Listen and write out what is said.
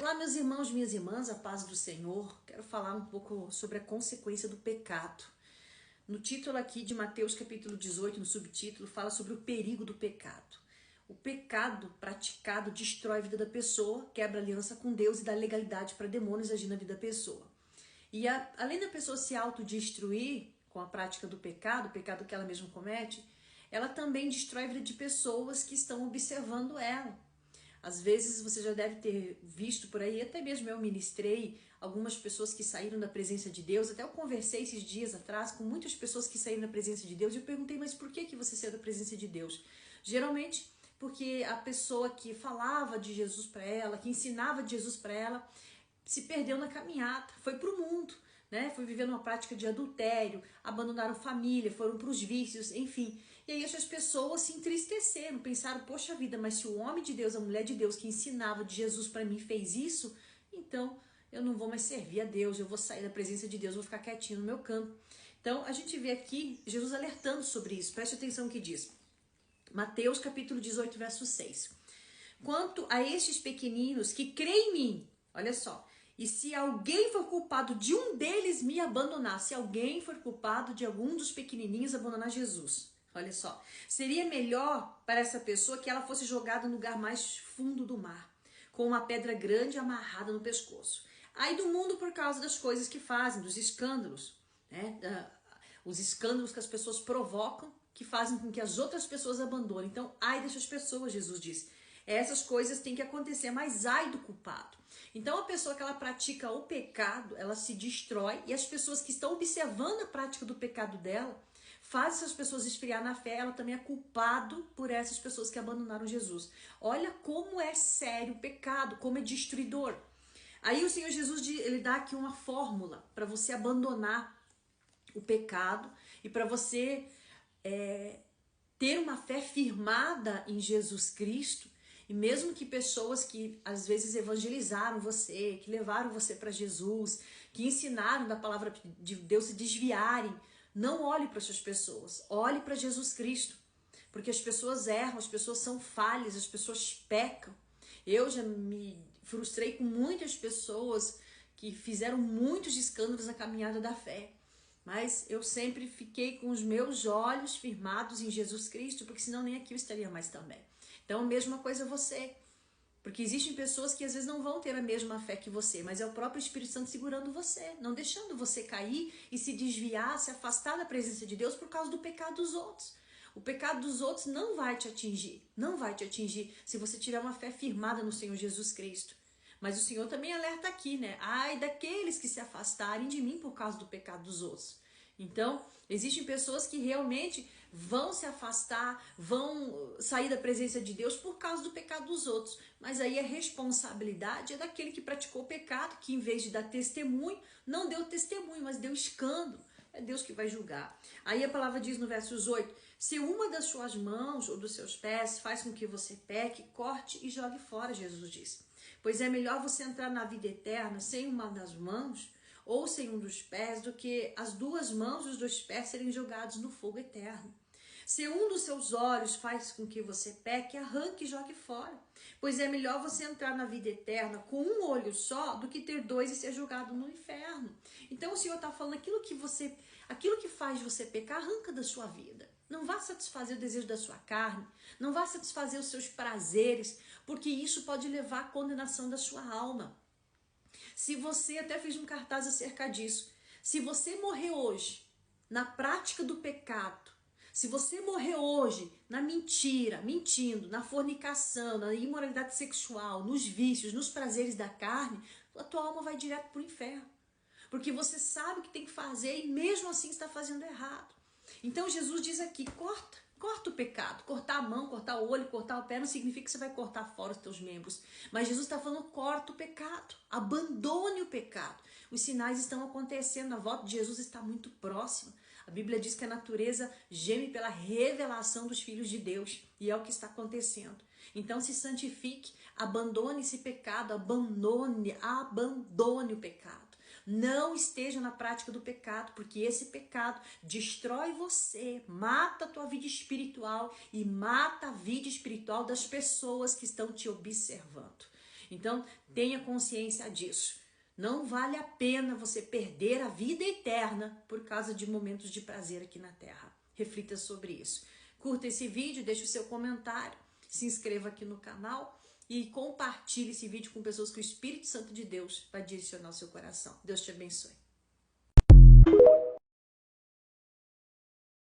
Olá, meus irmãos, minhas irmãs, a paz do Senhor. Quero falar um pouco sobre a consequência do pecado. No título aqui de Mateus capítulo 18, no subtítulo, fala sobre o perigo do pecado. O pecado praticado destrói a vida da pessoa, quebra a aliança com Deus e dá legalidade para demônios agir na vida da pessoa. E além da pessoa se autodestruir com a prática do pecado, o pecado que ela mesma comete, ela também destrói a vida de pessoas que estão observando ela. Às vezes você já deve ter visto por aí, até mesmo eu ministrei algumas pessoas que saíram da presença de Deus, até eu conversei esses dias atrás com muitas pessoas que saíram da presença de Deus e eu perguntei, mas por que você saiu da presença de Deus? Geralmente porque a pessoa que falava de Jesus para ela, que ensinava de Jesus para ela, se perdeu na caminhada, foi para o mundo, né? Foi vivendo uma prática de adultério, abandonaram família, foram para os vícios, enfim. E aí essas pessoas se entristeceram, pensaram, poxa vida, mas se o homem de Deus, a mulher de Deus que ensinava de Jesus para mim fez isso, então eu não vou mais servir a Deus, eu vou sair da presença de Deus, vou ficar quietinho no meu canto. Então a gente vê aqui Jesus alertando sobre isso, preste atenção no que diz. Mateus capítulo 18, verso 6. Quanto a estes pequeninos que creem em mim, olha só, e se alguém for culpado de um deles me abandonar, se alguém for culpado de algum dos pequenininhos abandonar Jesus, olha só, seria melhor para essa pessoa que ela fosse jogada no lugar mais fundo do mar, com uma pedra grande amarrada no pescoço. Aí do mundo por causa das coisas que fazem, dos escândalos, né? Os escândalos que as pessoas provocam, que fazem com que as outras pessoas abandonem. Então, ai dessas pessoas, Jesus diz. Essas coisas têm que acontecer, mas ai do culpado. Então a pessoa que ela pratica o pecado, ela se destrói e as pessoas que estão observando a prática do pecado dela, faz essas pessoas esfriar na fé, ela também é culpado por essas pessoas que abandonaram Jesus. Olha como é sério o pecado, como é destruidor. Aí o Senhor Jesus, ele dá aqui uma fórmula para você abandonar o pecado e para você ter uma fé firmada em Jesus Cristo. E mesmo que pessoas que às vezes evangelizaram você, que levaram você para Jesus, que ensinaram da palavra de Deus se desviarem, não olhe para essas pessoas, olhe para Jesus Cristo. Porque as pessoas erram, as pessoas são falhas, as pessoas pecam. Eu já me frustrei com muitas pessoas que fizeram muitos escândalos na caminhada da fé. Mas eu sempre fiquei com os meus olhos firmados em Jesus Cristo, porque senão nem aqui eu estaria mais também. Então, a mesma coisa você. Porque existem pessoas que às vezes não vão ter a mesma fé que você, mas é o próprio Espírito Santo segurando você, não deixando você cair e se desviar, se afastar da presença de Deus por causa do pecado dos outros. O pecado dos outros não vai te atingir, não vai te atingir se você tiver uma fé firmada no Senhor Jesus Cristo. Mas o Senhor também alerta aqui, né? Ai daqueles que se afastarem de mim por causa do pecado dos outros. Então, existem pessoas que realmente vão se afastar, vão sair da presença de Deus por causa do pecado dos outros. Mas aí a responsabilidade é daquele que praticou o pecado, que em vez de dar testemunho, não deu testemunho, mas deu escândalo. É Deus que vai julgar. Aí a palavra diz no verso 8, se uma das suas mãos ou dos seus pés faz com que você peque, corte e jogue fora, Jesus diz. Pois é melhor você entrar na vida eterna sem uma das mãos ou sem um dos pés, do que as duas mãos e os dois pés serem jogados no fogo eterno. Se um dos seus olhos faz com que você peque, arranque e jogue fora. Pois é melhor você entrar na vida eterna com um olho só do que ter dois e ser jogado no inferno. Então o Senhor está falando aquilo que faz você pecar, arranca da sua vida. Não vá satisfazer o desejo da sua carne, não vá satisfazer os seus prazeres, porque isso pode levar à condenação da sua alma. Se você, até fiz um cartaz acerca disso, se você morrer hoje na prática do pecado, se você morrer hoje na mentira, mentindo, na fornicação, na imoralidade sexual, nos vícios, nos prazeres da carne, a tua alma vai direto para o inferno. Porque você sabe o que tem que fazer e mesmo assim está fazendo errado. Então Jesus diz aqui, corta o pecado. Cortar a mão, cortar o olho, cortar o pé não significa que você vai cortar fora os teus membros. Mas Jesus está falando, corta o pecado. Abandone o pecado. Os sinais estão acontecendo, a volta de Jesus está muito próxima. A Bíblia diz que a natureza geme pela revelação dos filhos de Deus. E é o que está acontecendo. Então se santifique, abandone esse pecado, abandone o pecado. Não esteja na prática do pecado, porque esse pecado destrói você, mata a tua vida espiritual e mata a vida espiritual das pessoas que estão te observando. Então, tenha consciência disso. Não vale a pena você perder a vida eterna por causa de momentos de prazer aqui na Terra. Reflita sobre isso. Curta esse vídeo, deixe o seu comentário, se inscreva aqui no canal e compartilhe esse vídeo com pessoas que o Espírito Santo de Deus vai direcionar o seu coração. Deus te abençoe.